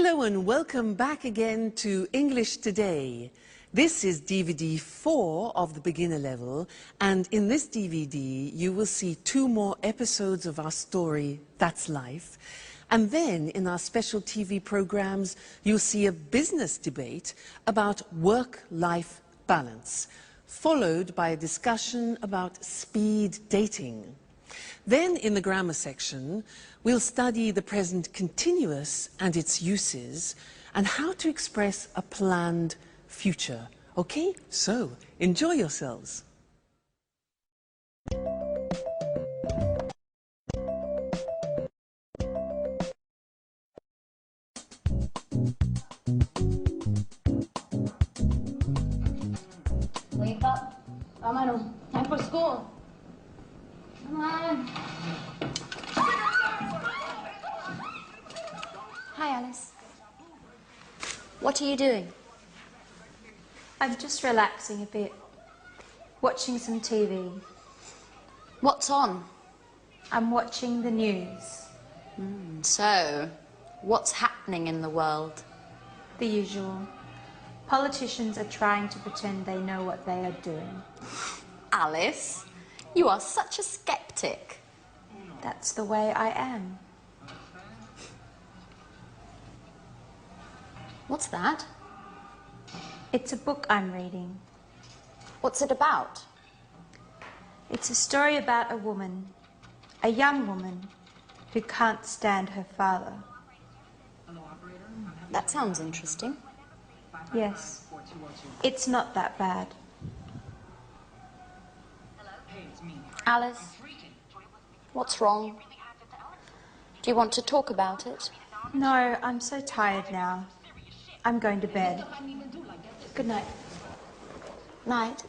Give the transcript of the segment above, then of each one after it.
Hello and welcome back again to English Today. This is DVD 4 of the beginner level, and in this DVD you will see 2 more episodes of our story, That's Life. And then in our special TV programs you'll see a business debate about work-life balance, followed by a discussion about speed dating. Then in the grammar section we'll study the present continuous and its uses and how to express a planned future. Okay, so enjoy yourselves. Wake up. Vámonos. Time for school. Come on. Hi, Alice. What are you doing? I'm just relaxing a bit, watching some TV. What's on? I'm watching the news. So, what's happening in the world? The usual. Politicians are trying to pretend they know what they are doing. Alice, you are such a skeptic. That's the way I am. What's that? It's a book I'm reading. What's it about? It's a story about a woman, a young woman, who can't stand her father. That sounds interesting. Yes, it's not that bad. Alice, what's wrong? Do you want to talk about it? No, I'm so tired now. I'm going to bed. Good night. Night.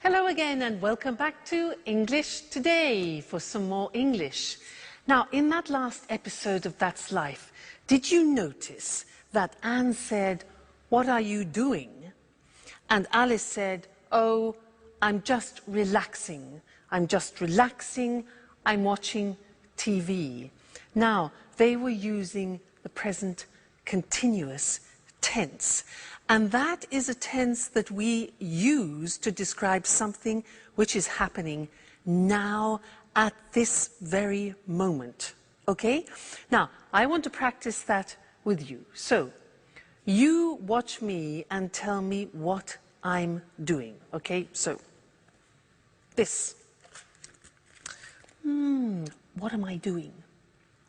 Hello again and welcome back to English Today for some more English. Now, in that last episode of That's Life, did you notice that Anne said, "What are you doing?" And Alice said, "Oh, I'm just relaxing. I'm just relaxing. I'm watching TV." Now, they were using the present continuous tense. And that is a tense that we use to describe something which is happening now at this very moment. Okay? Now, I want to practice that with you. So, you watch me and tell me what I'm doing. Okay? So, this. What am I doing?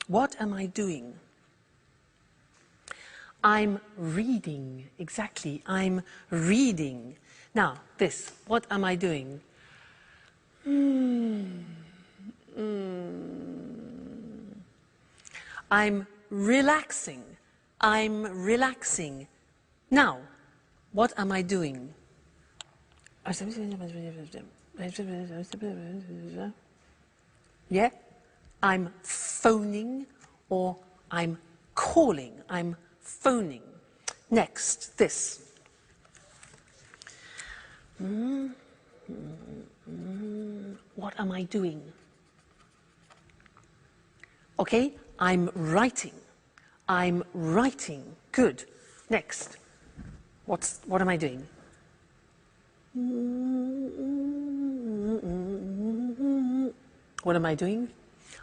What am I doing? I'm reading. Exactly. I'm reading. Now, this. What am I doing? I'm relaxing. I'm relaxing. Now, what am I doing? Yeah? I'm phoning or I'm calling. I'm phoning. Next, this. What am I doing? Okay, I'm writing. I'm writing. Good. Next. What am I doing? What am I doing?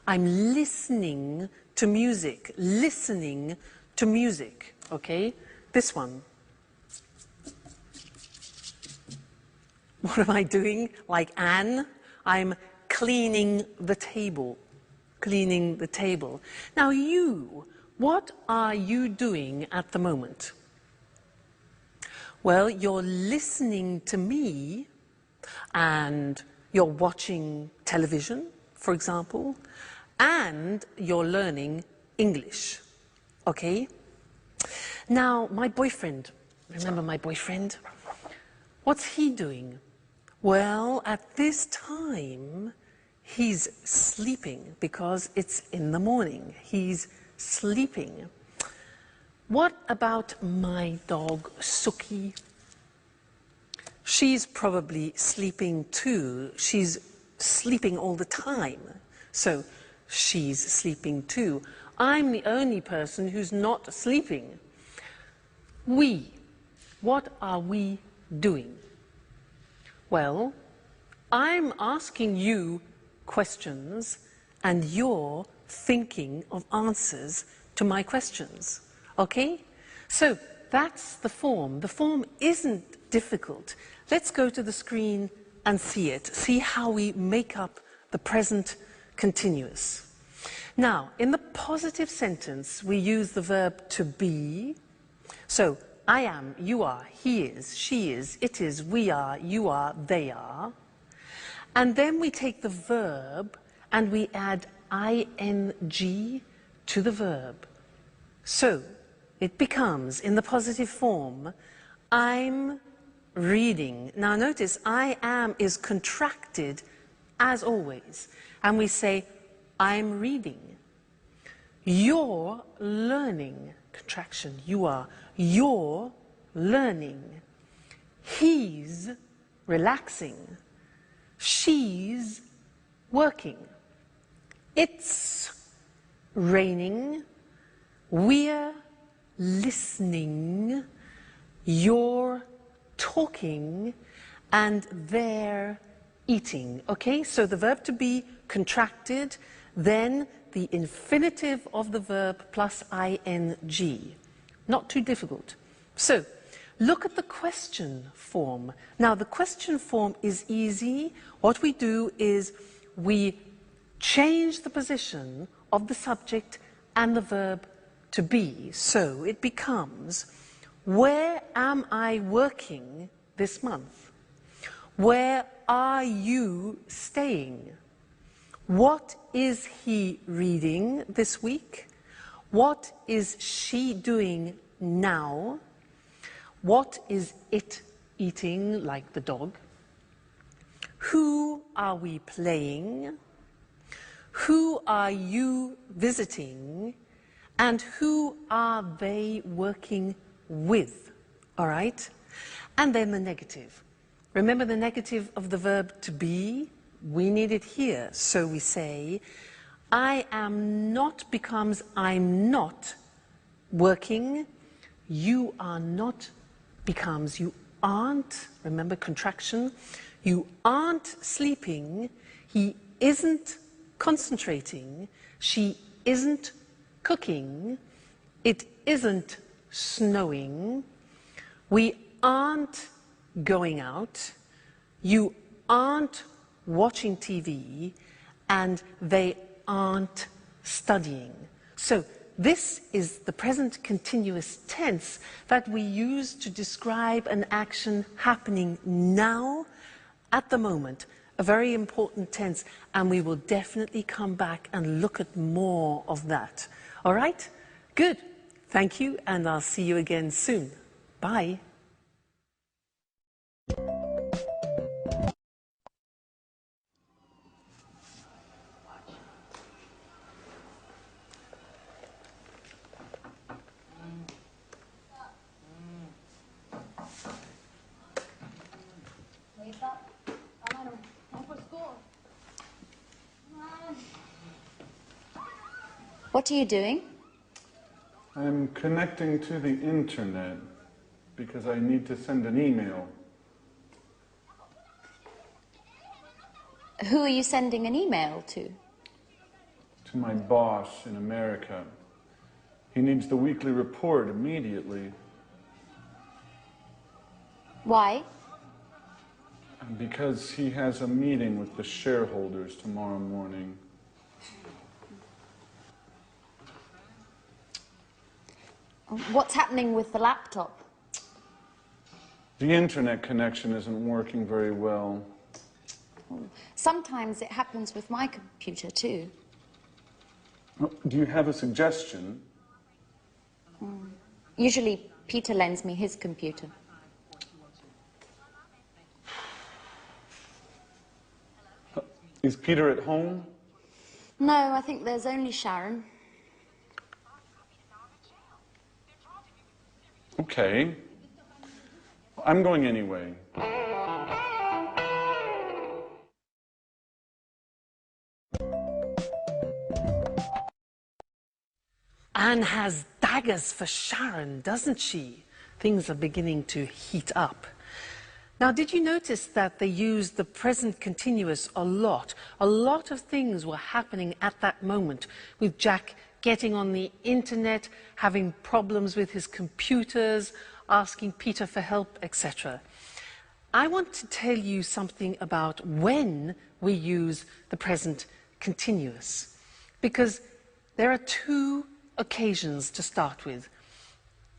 I'm listening to music. Listening to music. Okay? This one. What am I doing? Like Anne, I'm cleaning the table. Cleaning the table. Now you, what are you doing at the moment? Well, you're listening to me and you're watching television, for example, and you're learning English. Okay? Now, my boyfriend, remember my boyfriend? What's he doing? Well, at this time, he's sleeping because it's in the morning. He's sleeping. What about my dog, Suki? She's probably sleeping too. She's sleeping all the time. So she's sleeping too. I'm the only person who's not sleeping. We. What are we doing? Well, I'm asking you questions and you're thinking of answers to my questions. Okay? So that's the form. The form isn't difficult. Let's go to the screen and see it. See how we make up the present continuous. Now, in the positive sentence, we use the verb to be. So, I am, you are, he is, she is, it is, we are, you are, they are. And then we take the verb and we add ing to the verb. So, it becomes, in the positive form, I'm reading. Now notice, I am is contracted as always. And we say, I'm reading. You're learning. Contraction, you are. You're learning. He's relaxing. She's working. It's raining. We're listening. You're talking. And they're eating. Okay, so the verb to be contracted, then the infinitive of the verb plus ing. Not too difficult. So, look at the question form. Now, the question form is easy. What we do is we change the position of the subject and the verb to be. So, it becomes, where am I working this month? Where are you staying? What is he reading this week? What is she doing now? What is it eating, like the dog? Who are we playing? Who are you visiting? And who are they working with? All right? And then the negative. Remember the negative of the verb to be? We need it here. So we say, I am not becomes I'm not working. You are not becomes you aren't. Remember contraction. You aren't sleeping. He isn't concentrating. She isn't cooking. It isn't snowing. We aren't going out, you aren't watching TV, and they aren't studying. So this is the present continuous tense that we use to describe an action happening now, at the moment. A very important tense, and we will definitely come back and look at more of that. All right? Good. Thank you, and I'll see you again soon. Bye. Wake up. Come on, time for school. Come on. What are you doing? I'm connecting to the internet because I need to send an email. Who are you sending an email to? To my boss in America. He needs the weekly report immediately. Why? Because he has a meeting with the shareholders tomorrow morning. What's happening with the laptop? The internet connection isn't working very well. Sometimes it happens with my computer too. Do you have a suggestion? Usually Peter lends me his computer. Is Peter at home? No, I think there's only Sharon. Okay. I'm going anyway. Anne has daggers for Sharon, doesn't she? Things are beginning to heat up. Now, did you notice that they used the present continuous a lot? A lot of things were happening at that moment, with Jack getting on the internet, having problems with his computers, asking Peter for help, etc. I want to tell you something about when we use the present continuous, because there are two occasions to start with.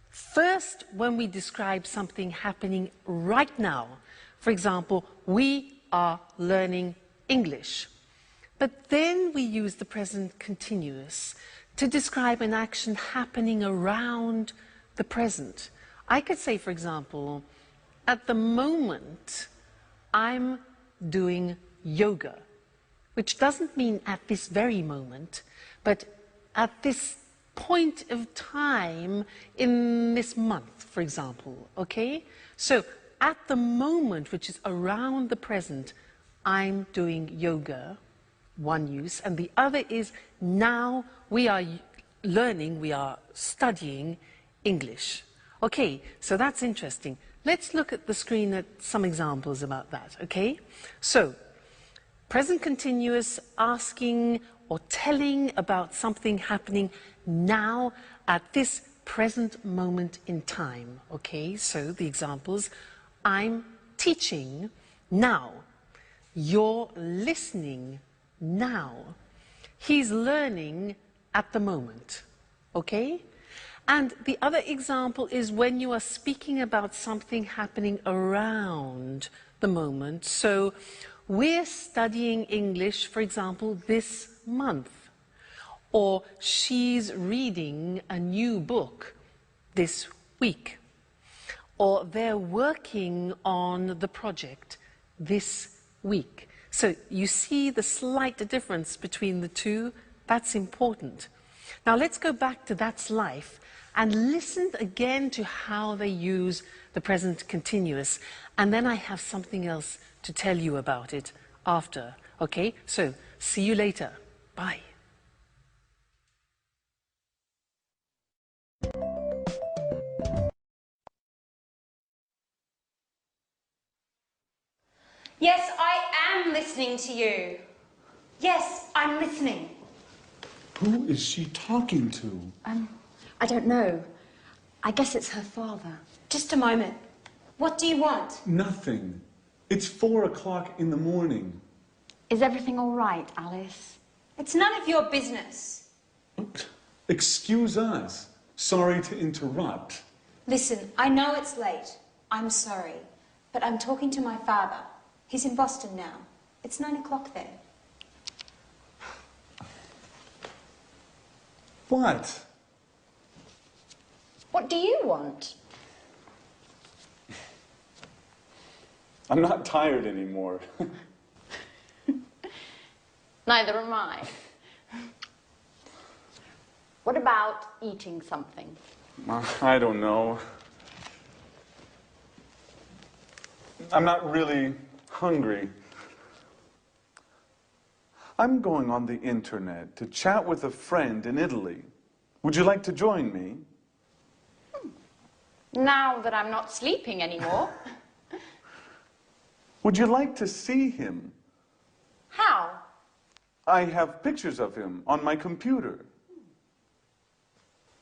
First, when we describe something happening right now. For example, we are learning English. But then we use the present continuous to describe an action happening around the present. I could say, for example, at the moment, I'm doing yoga, which doesn't mean at this very moment, but at this point of time in this month, for example, okay? So, at the moment, which is around the present, I'm doing yoga, one use, and the other is now we are learning, we are studying English. Okay, so that's interesting. Let's look at the screen at some examples about that, okay? So, present continuous, asking or telling about something happening now at this present moment in time, okay? So the examples, I'm teaching now. You're listening now. He's learning at the moment, okay? And the other example is when you are speaking about something happening around the moment. So we're studying English, for example, this month. Or she's reading a new book this week. Or they're working on the project this week. So you see the slight difference between the two? That's important. Now let's go back to That's Life and listen again to how they use the present continuous. And then I have something else to tell you about it after. Okay? So, see you later. Bye. Yes, I am listening to you. Yes, I'm listening. Who is she talking to? I don't know. I guess it's her father. Just a moment. What do you want? Nothing. It's 4 o'clock in the morning. Is everything all right, Alice? It's none of your business. Excuse us. Sorry to interrupt. Listen, I know it's late. I'm sorry. But I'm talking to my father. He's in Boston now. It's 9 o'clock there. What? What do you want? I'm not tired anymore. Neither am I. What about eating something? I don't know. I'm not really hungry. I'm going on the internet to chat with a friend in Italy. Would you like to join me? Now that I'm not sleeping anymore. Would you like to see him? How? I have pictures of him on my computer.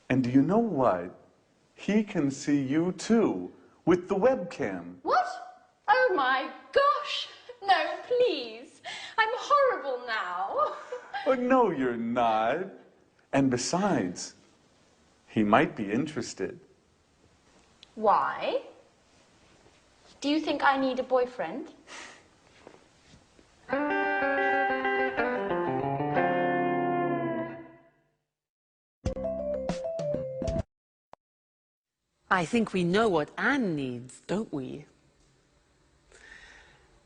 And do you know what? He can see you too, with the webcam. What? Oh my gosh! No, please. I'm horrible now. Oh, no, you're not. And besides, he might be interested. Why? Do you think I need a boyfriend? I think we know what Anne needs, don't we?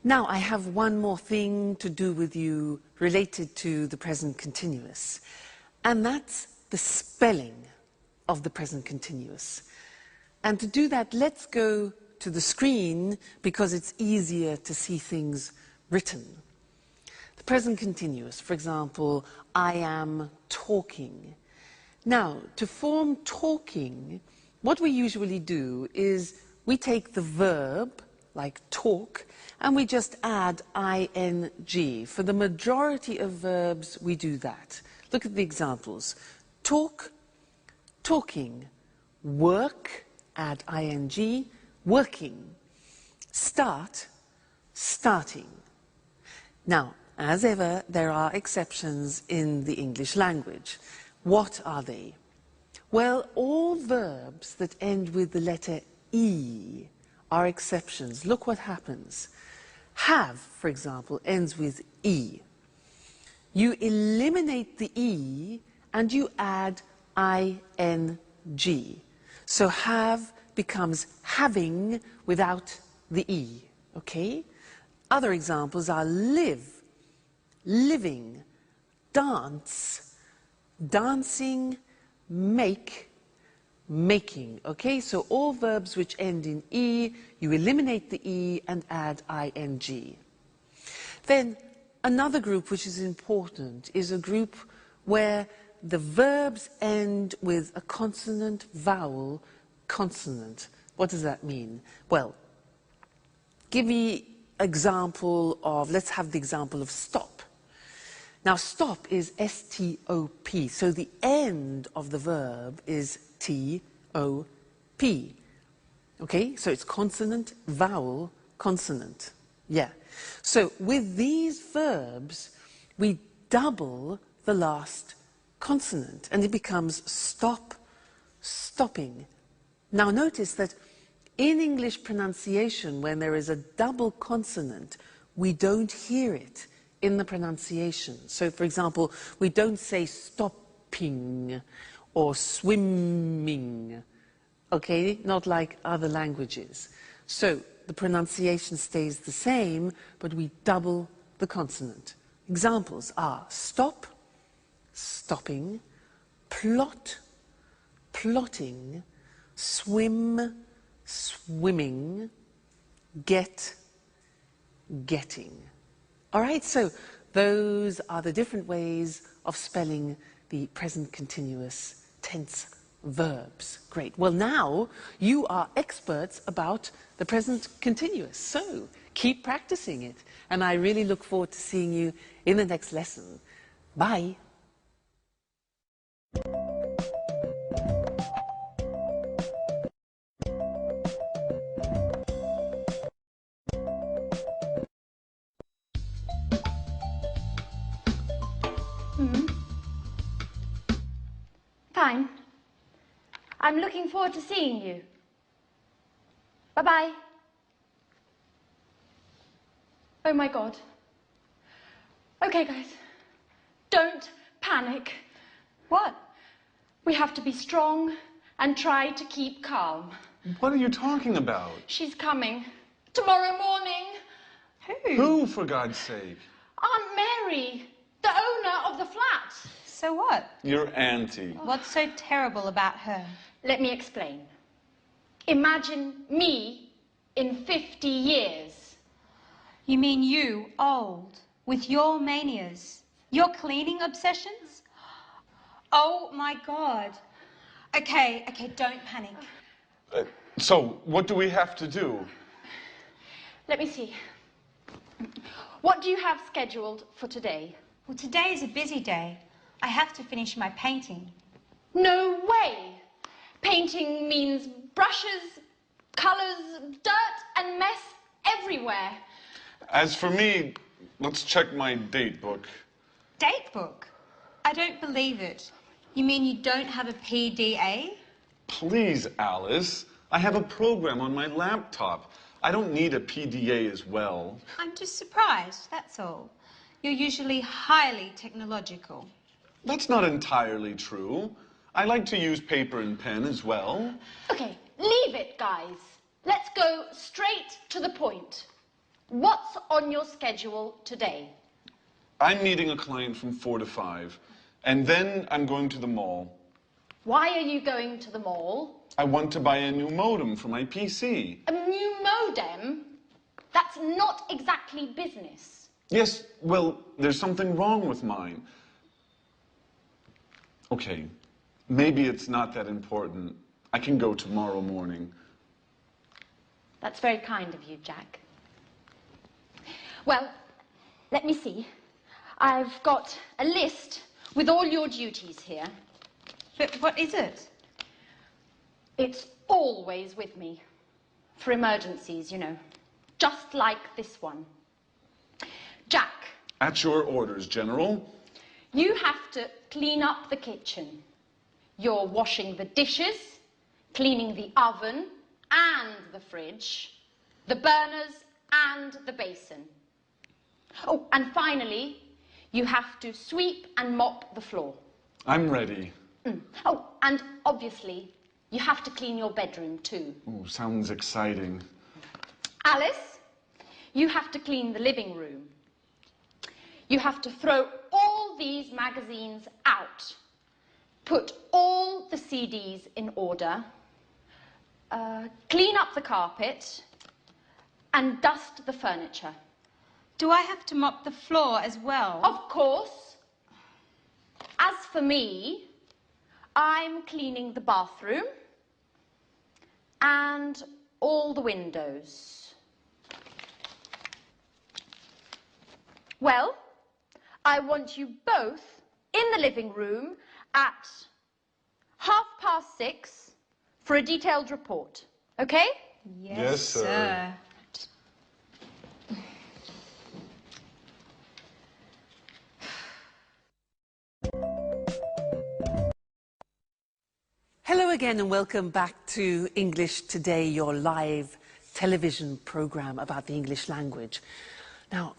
Now, I have one more thing to do with you related to the present continuous, and that's the spelling of the present continuous. And to do that, let's go to the screen because it's easier to see things written. The present continuous, for example, I am talking. Now, to form talking, what we usually do is we take the verb, like talk, and we just add ing. For the majority of verbs, we do that. Look at the examples. Talk, talking. Work, add ing. Working. Start, starting. Now, as ever, there are exceptions in the English language. What are they? Well, all verbs that end with the letter E are exceptions. Look what happens. Have, for example, ends with E. You eliminate the E and you add ing. So have becomes having without the E. Okay? Other examples are live, living, dance, dancing, make, making. Okay, so all verbs which end in E, you eliminate the E and add ing. Then another group which is important is a group where the verbs end with a consonant, vowel, consonant. What does that mean? Well, give me example of, let's have the example of stop. Now, stop is S-T-O-P, so the end of the verb is T-O-P. Okay, so it's consonant, vowel, consonant. Yeah. So with these verbs, we double the last consonant, and it becomes stop, stopping. Now, notice that in English pronunciation, when there is a double consonant, we don't hear it in the pronunciation. So, for example, we don't say stopping or swimming, okay? Not like other languages. So, the pronunciation stays the same, but we double the consonant. Examples are stop, stopping, plot, plotting, swim, swimming, get, getting. All right, so those are the different ways of spelling the present continuous tense verbs. Great. Well, now you are experts about the present continuous, so keep practicing it. And I really look forward to seeing you in the next lesson. Bye. Fine. I'm looking forward to seeing you. Bye-bye. Oh my God. Okay, guys. Don't panic. What? We have to be strong and try to keep calm. What are you talking about? She's coming. Tomorrow morning. Who, for God's sake? Aunt Mary, the owner of the flat. So what? Your auntie. What's so terrible about her? Let me explain. Imagine me in 50 years. You mean you, old, with your manias, your cleaning obsessions? Oh my God. Okay, don't panic. So, what do we have to do? Let me see. What do you have scheduled for today? Well, today is a busy day. I have to finish my painting. No way! Painting means brushes, colours, dirt and mess everywhere. As for me, let's check my date book. Date book? I don't believe it. You mean you don't have a PDA? Please, Alice. I have a program on my laptop. I don't need a PDA as well. I'm just surprised, that's all. You're usually highly technological. That's not entirely true. I like to use paper and pen as well. Okay, leave it, guys. Let's go straight to the point. What's on your schedule today? I'm meeting a client from 4 to 5, and then I'm going to the mall. Why are you going to the mall? I want to buy a new modem for my PC. A new modem? That's not exactly business. Yes, well, there's something wrong with mine. Okay, maybe it's not that important. I can go tomorrow morning. That's very kind of you, Jack. Well, let me see. I've got a list with all your duties here. But what is it? It's always with me. For emergencies, you know. Just like this one. Jack. At your orders, General. You have to clean up the kitchen. You're washing the dishes, cleaning the oven and the fridge, the burners and the basin. Oh, and finally, you have to sweep and mop the floor. I'm ready. Oh, and obviously, you have to clean your bedroom too. Ooh, sounds exciting. Alice, you have to clean the living room. You have to throw all these magazines out. Put all the CDs in order. Clean up the carpet. And dust the furniture. Do I have to mop the floor as well? Of course. As for me, I'm cleaning the bathroom and all the windows. Well, I want you both in the living room at 6:30 for a detailed report. Okay? Yes, sir. Hello again and welcome back to English Today, your live television program about the English language. Now,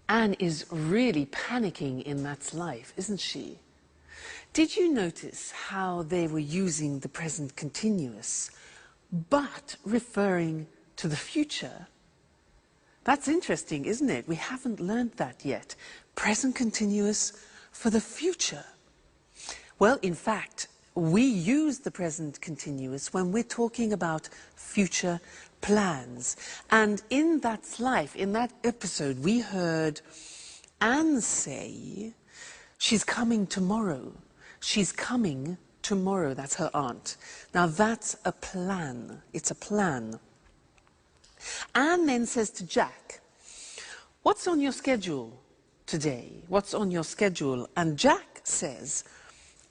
Anne is really panicking in That's Life, isn't she? Did you notice how they were using the present continuous, but referring to the future? That's interesting, isn't it? We haven't learned that yet. Present continuous for the future. Well, in fact, we use the present continuous when we're talking about future plans. And in That's Life, in that episode, we heard Anne say, she's coming tomorrow. She's coming tomorrow. That's her aunt. Now, that's a plan. It's a plan. Anne then says to Jack, what's on your schedule today? What's on your schedule? And Jack says,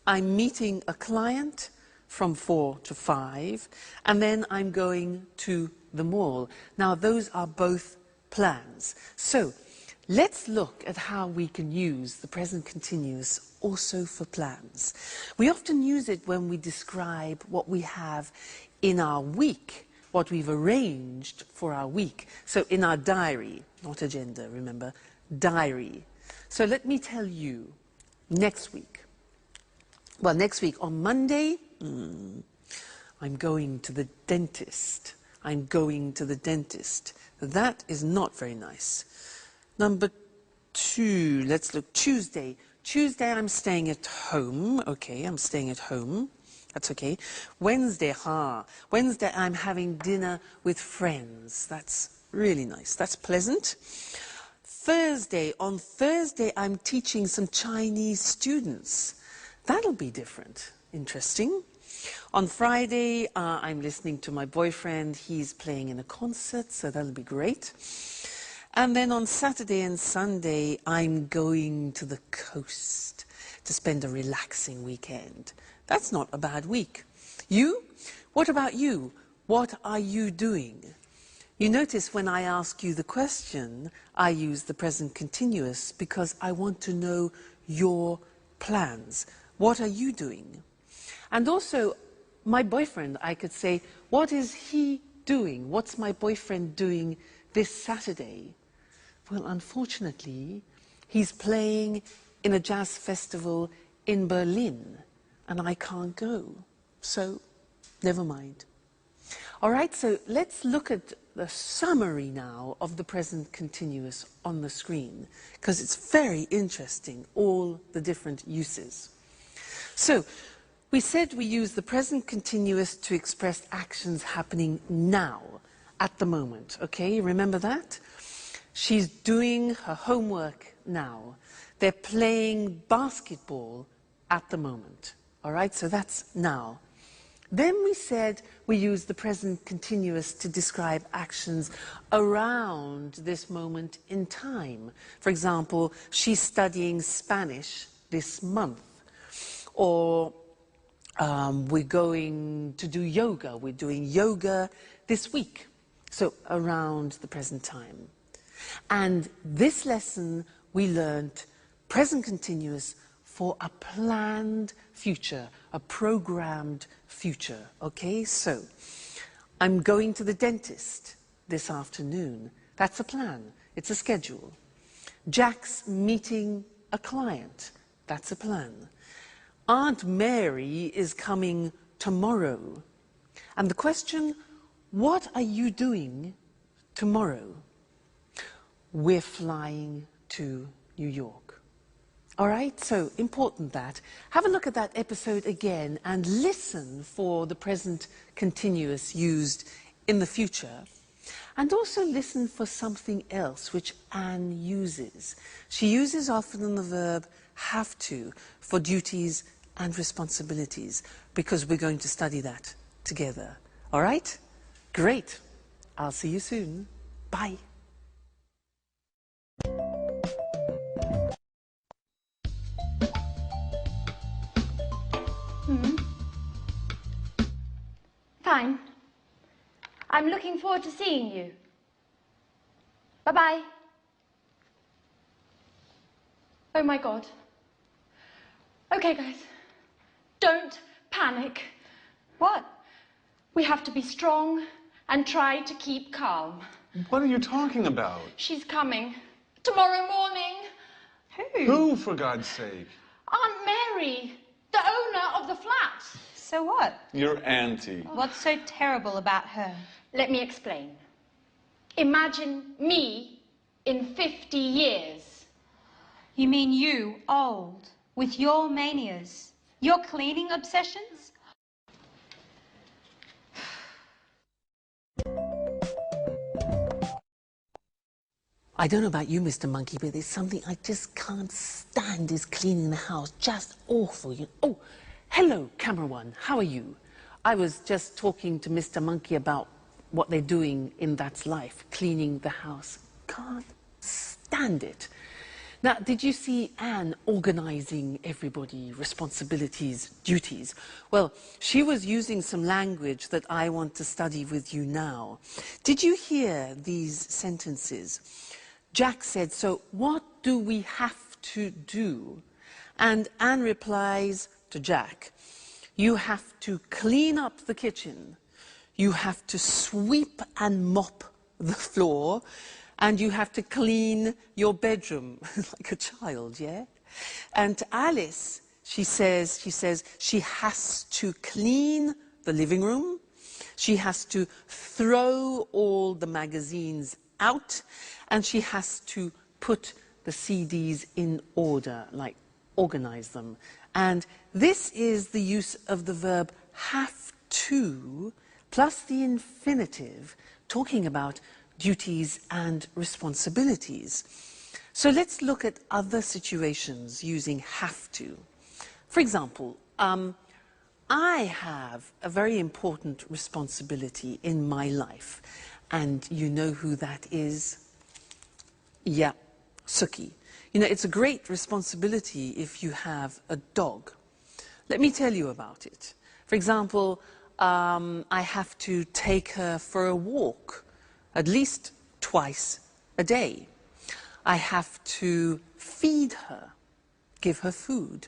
I'm meeting a client from 4 to 5, and then I'm going to the mall. Now, those are both plans. So, let's look at how we can use the present continuous also for plans. We often use it when we describe what we have in our week, what we've arranged for our week. So, in our diary, not agenda, remember, diary. So, let me tell you, next week, well, next week on Monday, I'm going to the dentist. I'm going to the dentist. That is not very nice. Number 2, let's look, Tuesday. Tuesday, I'm staying at home. Okay, I'm staying at home. That's okay. Wednesday, Wednesday, I'm having dinner with friends. That's really nice. That's pleasant. Thursday, on Thursday, I'm teaching some Chinese students. That'll be different. Interesting. On Friday, I'm listening to my boyfriend. He's playing in a concert, so that'll be great. And then on Saturday and Sunday, I'm going to the coast to spend a relaxing weekend. That's not a bad week. You? What about you? What are you doing? You notice when I ask you the question, I use the present continuous because I want to know your plans. What are you doing? And also, my boyfriend, I could say, what is he doing? What's my boyfriend doing this Saturday? Well, unfortunately, he's playing in a jazz festival in Berlin, and I can't go. So, never mind. All right, so let's look at the summary now of the present continuous on the screen, because it's very interesting, all the different uses. So, we said we use the present continuous to express actions happening now, at the moment, okay? Remember that? She's doing her homework now. They're playing basketball at the moment, all right? So that's now. Then we said we use the present continuous to describe actions around this moment in time. For example, she's studying Spanish this month. Or we're going to do yoga. We're doing yoga this week. So around the present time. And this lesson we learned present continuous for a planned future, a programmed future, okay? So, I'm going to the dentist this afternoon. That's a plan, it's a schedule. Jack's meeting a client, that's a plan. Aunt Mary is coming tomorrow. And the question, what are you doing tomorrow? We're flying to New York. All right, so important that. Have a look at that episode again and listen for the present continuous used in the future. And also listen for something else which Anne uses. She uses often the verb have to for duties and responsibilities because we're going to study that together. All right? Great. I'll see you soon. Bye. Fine. I'm looking forward to seeing you. Bye-bye. Oh my God. Okay, guys. Don't panic. What? We have to be strong and try to keep calm. What are you talking about? She's coming. Tomorrow morning. Who, for God's sake? Aunt Mary, the owner of the flat. So what? Your auntie. What's so terrible about her? Let me explain. Imagine me in 50 years. You mean you, old, with your manias, your cleaning obsessions? I don't know about you, Mr. Monkey, but there's something I just can't stand is cleaning the house. Just awful. Oh, hello, camera one. How are you? I was just talking to Mr. Monkey about what they're doing in That's Life, cleaning the house. Can't stand it. Now, did you see Anne organizing everybody, responsibilities, duties? Well, she was using some language that I want to study with you now. Did you hear these sentences? Jack said, so what do we have to do? And Anne replies to Jack, you have to clean up the kitchen, you have to sweep and mop the floor, and you have to clean your bedroom like a child, yeah? And to Alice, she says she has to clean the living room, she has to throw all the magazines out, and she has to put the CDs in order, like organize them. And this is the use of the verb have to plus the infinitive, talking about duties and responsibilities. So let's look at other situations using have to. For example, I have a very important responsibility in my life. And you know who that is? Yeah, Suki. You know, it's a great responsibility if you have a dog. Let me tell you about it. For example, I have to take her for a walk at least twice a day. I have to feed her, give her food.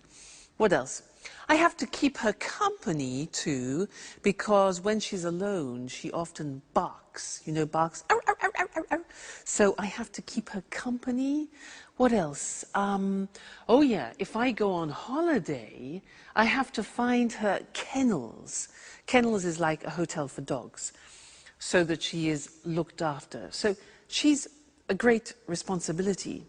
What else? I have to keep her company too, because when she's alone, she often barks. You know, barks. Arr, arr, arr, arr, arr. So I have to keep her company. What else? Oh yeah, if I go on holiday, I have to find her kennels. Kennels is like a hotel for dogs, so that she is looked after. So she's a great responsibility.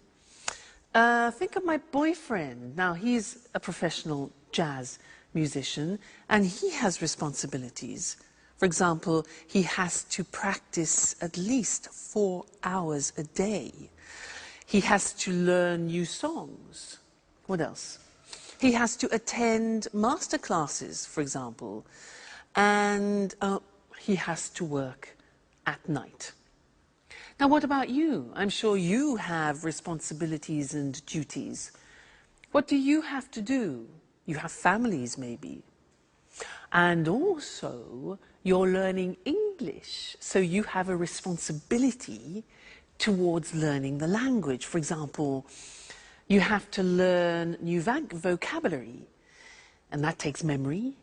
Think of my boyfriend. Now, he's a professional jazz musician, and he has responsibilities. For example, he has to practice at least 4 hours a day. He has to learn new songs. What else? He has to attend master classes, for example, and he has to work at night. Now, what about you? I'm sure you have responsibilities and duties. What do you have to do? You have families, maybe. And also, you're learning English, so you have a responsibility towards learning the language. For example, you have to learn new vocabulary, and that takes memory.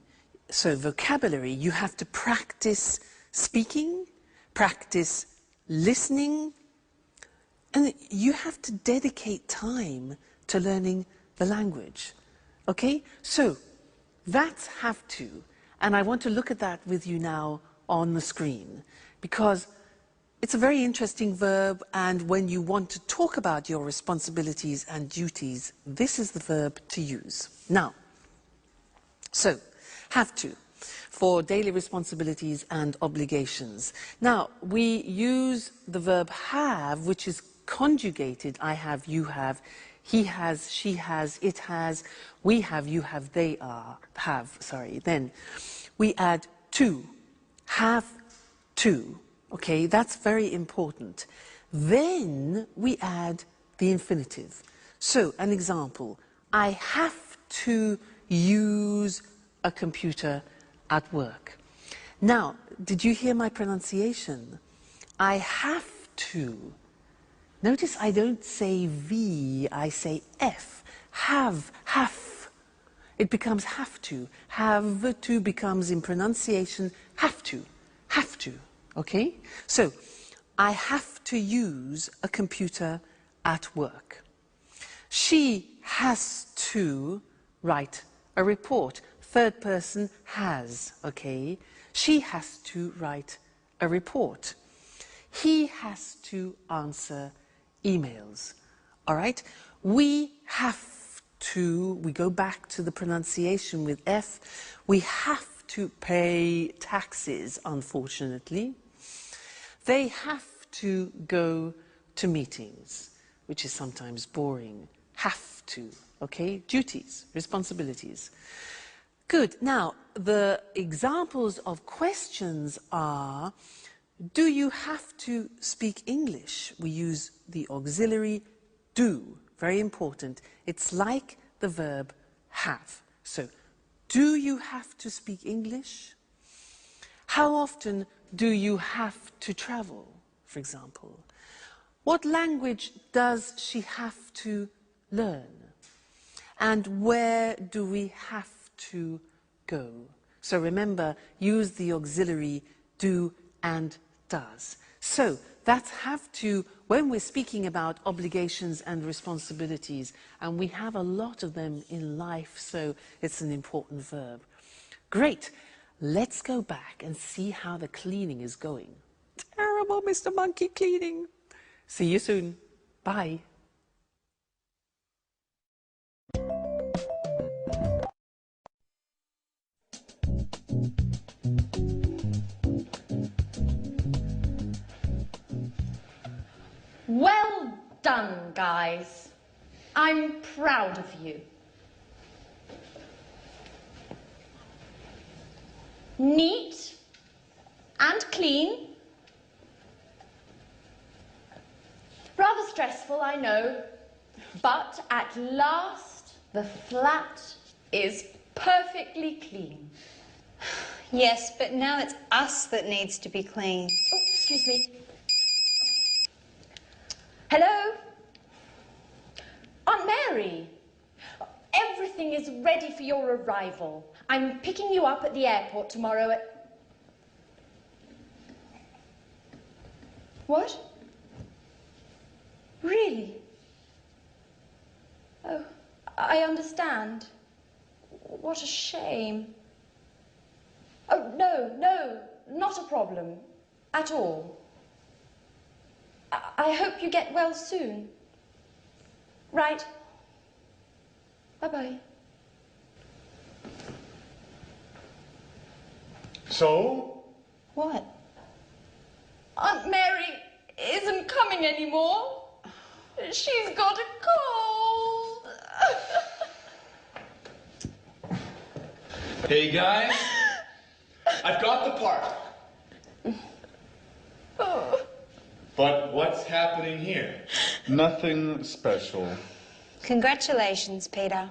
So vocabulary, you have to practice speaking, practice listening, and you have to dedicate time to learning the language. Okay? So that's have to, and I want to look at that with you now on the screen, because it's a very interesting verb, and when you want to talk about your responsibilities and duties, this is the verb to use. Now, so, have to, for daily responsibilities and obligations. Now, we use the verb have, which is conjugated. I have, you have, he has, she has, it has, we have, you have, they have. Then we add to, have to. Okay, that's very important. Then we add the infinitive. So, an example, I have to use a computer at work. Now, did you hear my pronunciation? I have to. Notice I don't say V, I say F. Have. It becomes have to. Have to becomes in pronunciation have to. Have to. Okay? So, I have to use a computer at work. She has to write a report. Third person has, okay? She has to write a report. He has to answer emails. All right? We have to, we go back to the pronunciation with F, we have to pay taxes, unfortunately. They have to go to meetings, which is sometimes boring. Have to, okay? Duties, responsibilities. Good. Now, the examples of questions are, do you have to speak English? We use the auxiliary do, very important. It's like the verb have. So, do you have to speak English? How often do you have to travel, for example? What language does she have to learn? And where do we have to go? So remember, use the auxiliary do and does. So that's have to when we're speaking about obligations and responsibilities, and we have a lot of them in life, so it's an important verb. Great. Let's go back and see how the cleaning is going. Terrible, Mr. Monkey cleaning. See you soon. Bye. Well done, guys. I'm proud of you. Neat and clean. Rather stressful, I know, but at last the flat is perfectly clean. Yes, but now it's us that needs to be clean. Oh, excuse me. Hello? Aunt Mary? Everything is ready for your arrival. I'm picking you up at the airport tomorrow at... What? Really? Oh, I understand. What a shame. Oh, no, not a problem. At all. I hope you get well soon. Right. Bye-bye. So? What? Aunt Mary isn't coming anymore. She's got a cold. Hey guys, I've got the part. But what's happening here? Nothing special. Congratulations, Peter.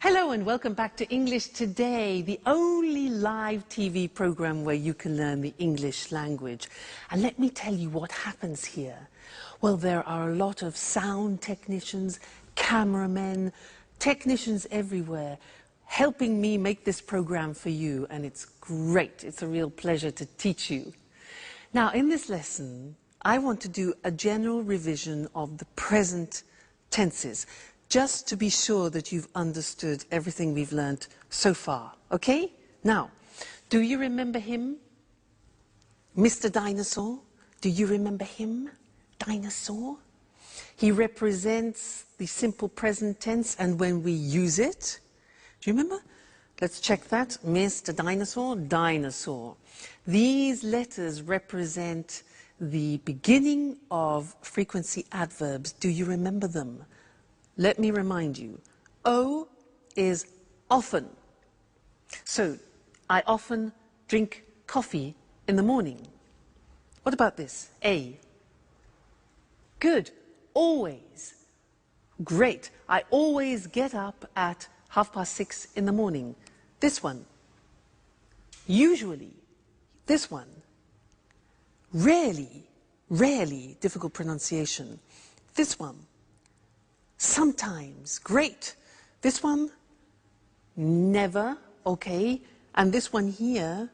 Hello and welcome back to English Today, the only live TV program where you can learn the English language. And let me tell you what happens here. Well, there are a lot of sound technicians, cameramen, technicians everywhere helping me make this program for you, and it's great. It's a real pleasure to teach you. Now, in this lesson, I want to do a general revision of the present tenses, just to be sure that you've understood everything we've learnt so far, okay? Now, do you remember him? Mr. Dinosaur? Do you remember him? Dinosaur? He represents the simple present tense, and when we use it, do you remember? Let's check that. Mr. Dinosaur, dinosaur. These letters represent the beginning of frequency adverbs. Do you remember them? Let me remind you. O is often. So, I often drink coffee in the morning. What about this? A. Good. Always. Great. I always get up at 6:30 in the morning. This one. Usually. This one. Rarely. Rarely. Difficult pronunciation. This one. Sometimes. Great. This one. Never. Okay. And this one here.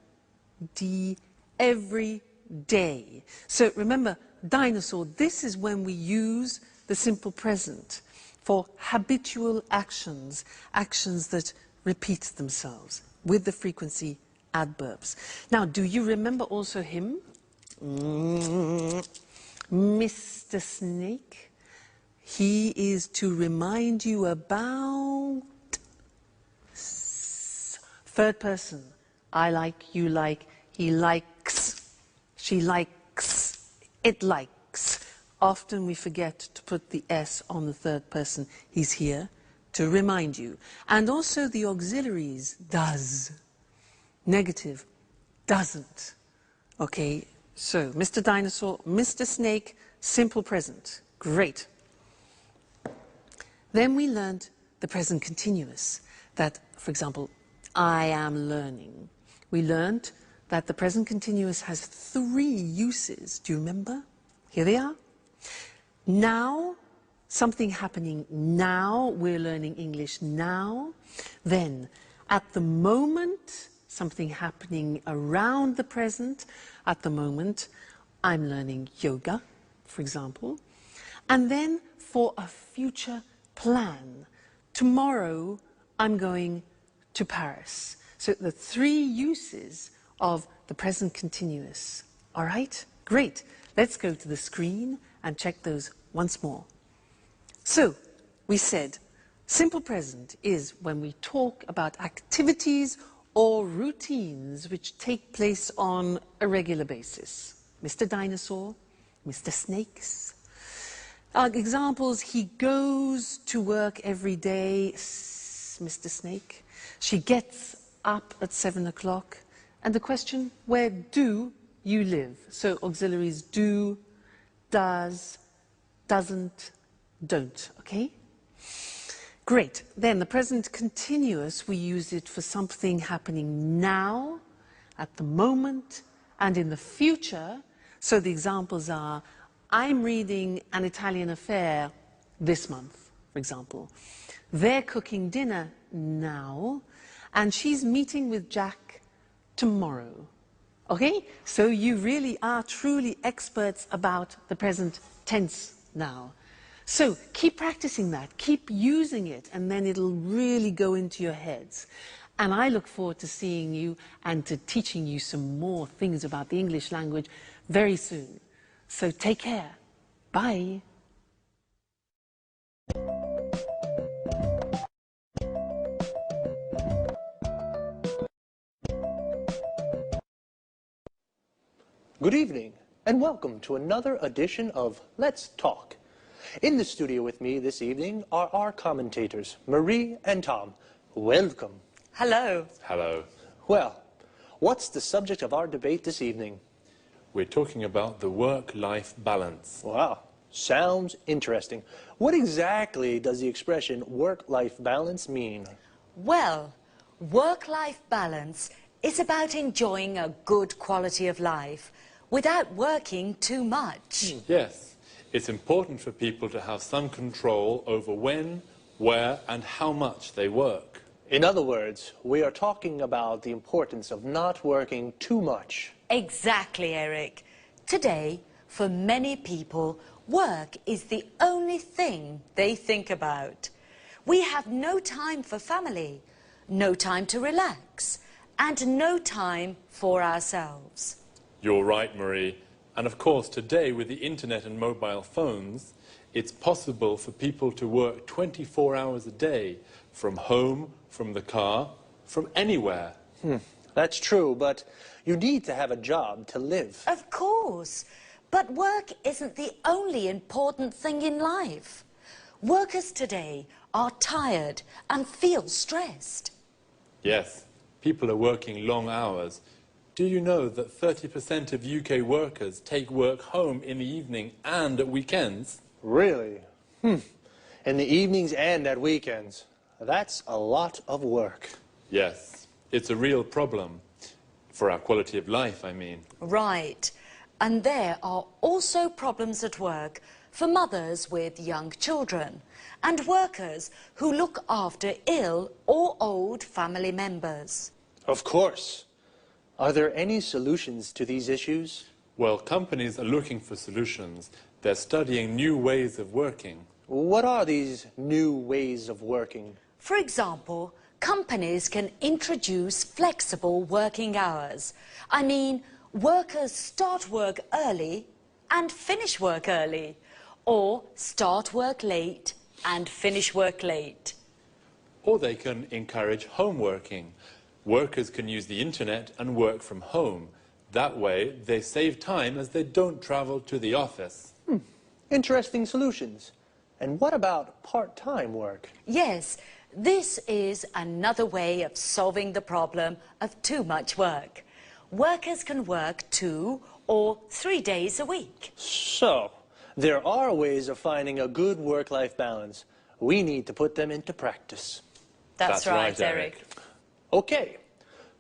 Every day. So remember, dinosaur, this is when we use the simple present for habitual actions, actions that repeat themselves with the frequency adverbs. Now, do you remember also him? Mr. Snake. He is to remind you about third person. I like, you like, he likes, she likes, it likes. Often we forget to put the S on the third person. He's here to remind you. And also the auxiliaries, does. Negative, doesn't. Okay, so Mr. Dinosaur, Mr. Snake, simple present. Great. Then we learned the present continuous. That, for example, I am learning. We learned that the present continuous has 3 uses. Do you remember? Here they are. Now, something happening now. We're learning English now. Then, at the moment, something happening around the present. At the moment, I'm learning yoga, for example. And then, for a future plan. Tomorrow, I'm going to Paris. So the 3 uses of the present continuous. All right? Great. Let's go to the screen and check those once more. So, we said simple present is when we talk about activities or routines which take place on a regular basis. Mr. Dinosaur, Mr. Snakes. Examples, he goes to work every day, Mr. Snake. She gets up at 7 o'clock. And the question, where do you live? So auxiliaries do, does, doesn't, don't, okay? Great. Then the present continuous, we use it for something happening now, at the moment, and in the future. So the examples are, I'm reading An Italian Affair this month, for example. They're cooking dinner now, and she's meeting with Jack tomorrow. Okay? So you really are truly experts about the present tense now. So keep practicing that, keep using it, and then it'll really go into your heads. And I look forward to seeing you and to teaching you some more things about the English language very soon. So take care. Bye. Good evening, and welcome to another edition of Let's Talk. In the studio with me this evening are our commentators, Marie and Tom. Welcome. Hello. Hello. Well, what's the subject of our debate this evening? We're talking about the work-life balance. Wow, sounds interesting. What exactly does the expression work-life balance mean? Well, work-life balance is about enjoying a good quality of life without working too much. Yes, it's important for people to have some control over when, where and how much they work. In other words, we are talking about the importance of not working too much. Exactly, Eric. Today, for many people, work is the only thing they think about. We have no time for family, no time to relax, and no time for ourselves. You're right, Marie. And of course, today with the internet and mobile phones, it's possible for people to work 24 hours a day, from home, from the car, from anywhere. That's true, but you need to have a job to live. Of course, but work isn't the only important thing in life. Workers today are tired and feel stressed. Yes, people are working long hours. Do you know that 30% of UK workers take work home in the evening and at weekends? Really? In the evenings and at weekends. That's a lot of work. Yes, it's a real problem. For our quality of life, I mean. Right. And there are also problems at work for mothers with young children and workers who look after ill or old family members. Of course. Are there any solutions to these issues? Well, companies are looking for solutions. They're studying new ways of working. What are these new ways of working? For example, companies can introduce flexible working hours. I mean, workers start work early and finish work early, or start work late and finish work late. Or they can encourage home working. Workers can use the internet and work from home. That way, they save time as they don't travel to the office. Interesting solutions. And what about part-time work? Yes, this is another way of solving the problem of too much work. Workers can work 2 or 3 days a week. So, there are ways of finding a good work-life balance. We need to put them into practice. That's right, Eric. Okay,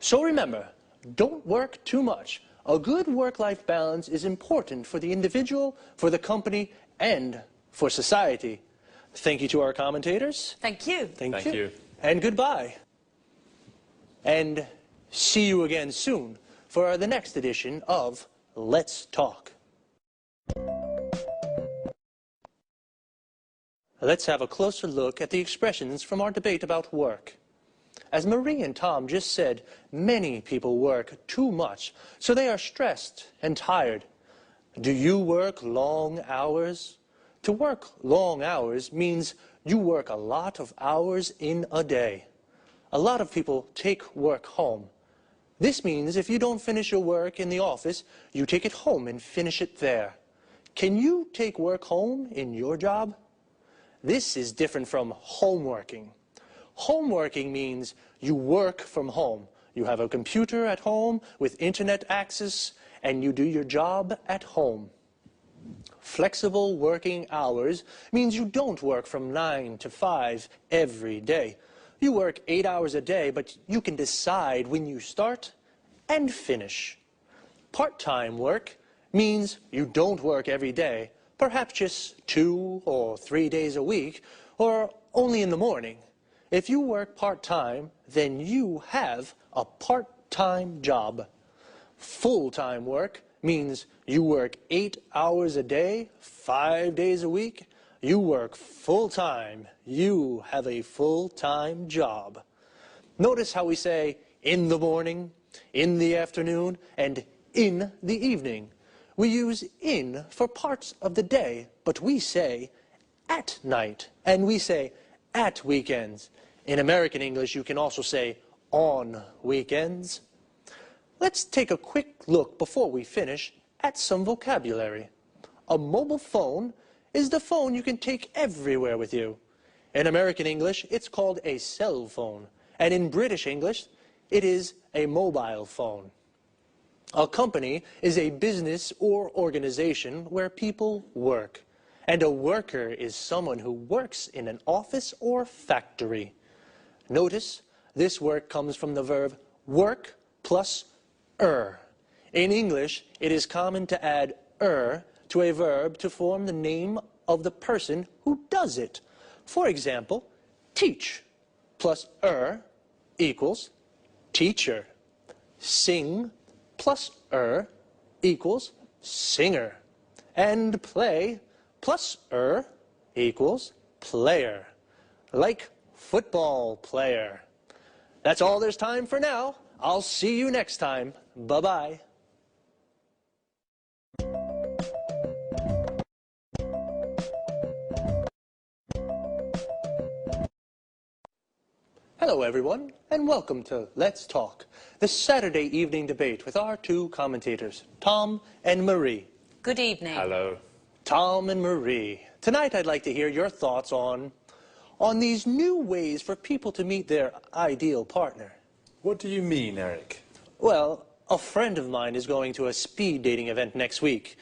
so remember, don't work too much. A good work-life balance is important for the individual, for the company, and for society. Thank you to our commentators. Thank you. Thank you. you. And goodbye. And see you again soon for the next edition of Let's Talk. Let's have a closer look at the expressions from our debate about work. As Marie and Tom just said, many people work too much, so they are stressed and tired. Do you work long hours? To work long hours means you work a lot of hours in a day. A lot of people take work home. This means if you don't finish your work in the office, you take it home and finish it there. Can you take work home in your job? This is different from homeworking. Homeworking means you work from home. You have a computer at home with internet access, and you do your job at home. Flexible working hours means you don't work from 9 to 5 every day. You work 8 hours a day, but you can decide when you start and finish. Part-time work means you don't work every day, perhaps just 2 or 3 days a week, or only in the morning. If you work part-time, then you have a part-time job. Full-time work means you work 8 hours a day, 5 days a week. You work full-time. You have a full-time job. Notice how we say in the morning, in the afternoon, and in the evening. We use in for parts of the day, but we say at night, and we say at weekends. In American English, you can also say on weekends. Let's take a quick look before we finish at some vocabulary. A mobile phone is the phone you can take everywhere with you. In American English, it's called a cell phone. And in British English, it is a mobile phone. A company is a business or organization where people work. And a worker is someone who works in an office or factory. Notice, this work comes from the verb work plus er. In English, it is common to add er to a verb to form the name of the person who does it. For example, teach plus er equals teacher. Sing plus er equals singer. And play plus er equals player. Like football player. That's all there's time for now. I'll see you next time. Bye-bye. Hello, everyone, and welcome to Let's Talk, the Saturday evening debate with our two commentators, Tom and Marie. Good evening. Hello. Tom and Marie, tonight I'd like to hear your thoughts on these new ways for people to meet their ideal partner. What do you mean, Eric? Well, a friend of mine is going to a speed dating event next week,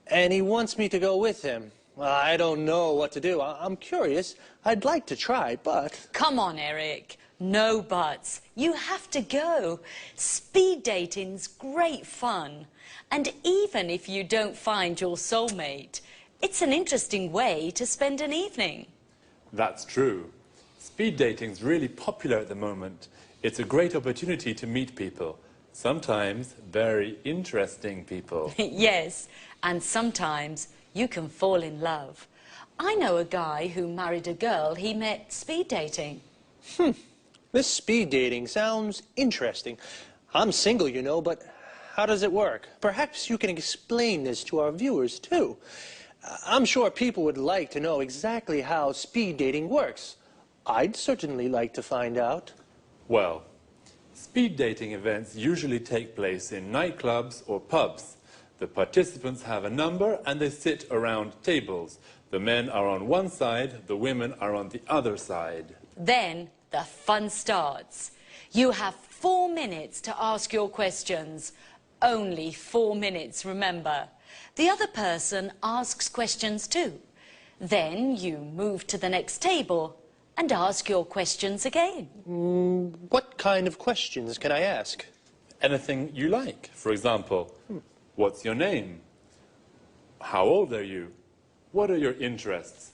and he wants me to go with him. I don't know what to do. I'm curious. I'd like to try, but... Come on, Eric. No buts. You have to go. Speed dating's great fun. And even if you don't find your soulmate, it's an interesting way to spend an evening. That's true. Speed dating's really popular at the moment. It's a great opportunity to meet people. Sometimes very interesting people. Yes, and sometimes you can fall in love. I know a guy who married a girl he met speed dating. This speed dating sounds interesting. I'm single, you know, but how does it work? Perhaps you can explain this to our viewers, too. I'm sure people would like to know exactly how speed dating works. I'd certainly like to find out. Well, speed dating events usually take place in nightclubs or pubs. The participants have a number and they sit around tables. The men are on one side, the women are on the other side. Then the fun starts. You have 4 minutes to ask your questions. Only 4 minutes, remember. The other person asks questions too. Then you move to the next table and ask your questions again. What kind of questions can I ask? Anything you like. For example, what's your name? How old are you? What are your interests?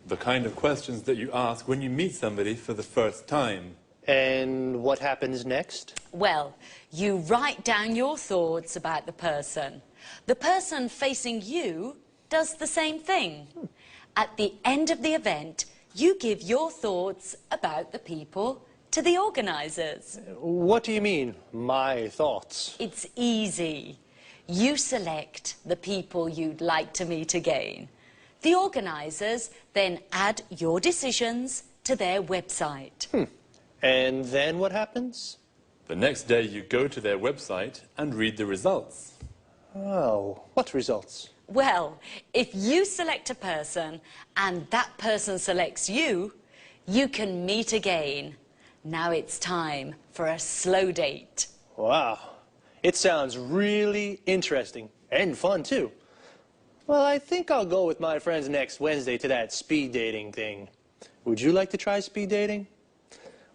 The kind of questions that you ask when you meet somebody for the first time. And what happens next? Well, you write down your thoughts about the person. The person facing you does the same thing. At the end of the event, you give your thoughts about the people to the organisers. What do you mean, my thoughts? It's easy. You select the people you'd like to meet again. The organisers then add your decisions to their website. And then what happens? The next day you go to their website and read the results. Oh, what results? Well, if you select a person and that person selects you, you can meet again. Now it's time for a slow date. Wow, it sounds really interesting and fun too. Well, I think I'll go with my friends next Wednesday to that speed dating thing. Would you like to try speed dating?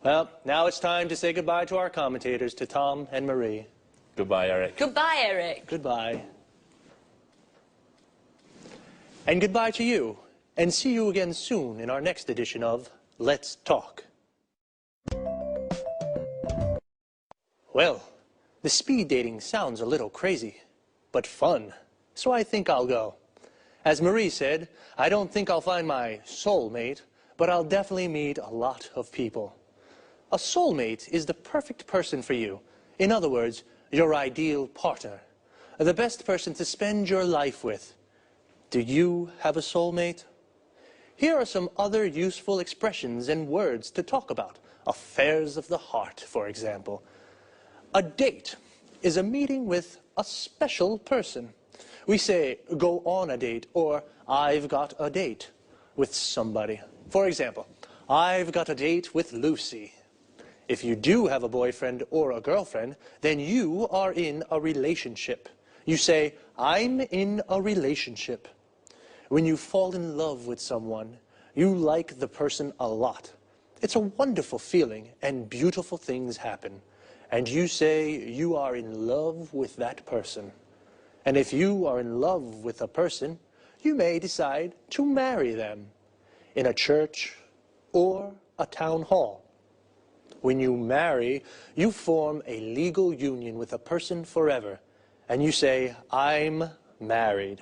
Well, now it's time to say goodbye to our commentators, to Tom and Marie. Goodbye, Eric. Goodbye, Eric. Goodbye. And goodbye to you. And see you again soon in our next edition of Let's Talk. Well, the speed dating sounds a little crazy, but fun. So I think I'll go. As Marie said, I don't think I'll find my soulmate, but I'll definitely meet a lot of people. A soulmate is the perfect person for you. In other words, your ideal partner. The best person to spend your life with. Do you have a soulmate? Here are some other useful expressions and words to talk about. Affairs of the heart, for example. A date is a meeting with a special person. We say, go on a date, or I've got a date with somebody. For example, I've got a date with Lucy. If you do have a boyfriend or a girlfriend, then you are in a relationship. You say, I'm in a relationship. When you fall in love with someone, you like the person a lot. It's a wonderful feeling, and beautiful things happen. And you say you are in love with that person. And if you are in love with a person, you may decide to marry them in a church or a town hall. When you marry, you form a legal union with a person forever, and you say, I'm married.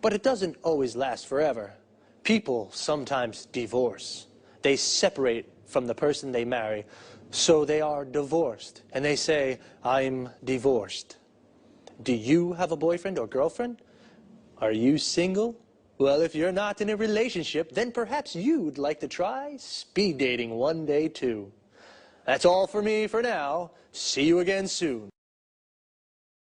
But it doesn't always last forever. People sometimes divorce. They separate from the person they marry, so they are divorced, and they say, I'm divorced. Do you have a boyfriend or girlfriend? Are you single? Well, if you're not in a relationship, then perhaps you'd like to try speed dating one day too. That's all for me for now. See you again soon.